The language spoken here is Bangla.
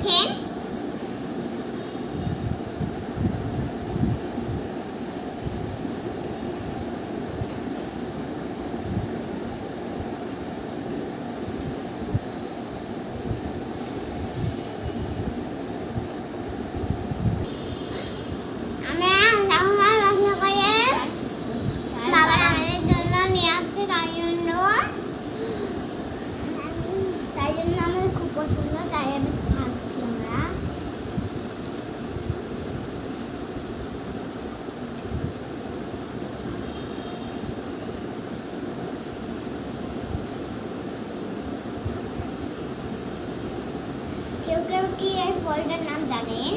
দেখেন। তাই জন্য আমাদের খুব পছন্দ, তাই আমি খাচ্ছি আমরা। কেউ কেউ কি এই ফলটার নাম জানেন?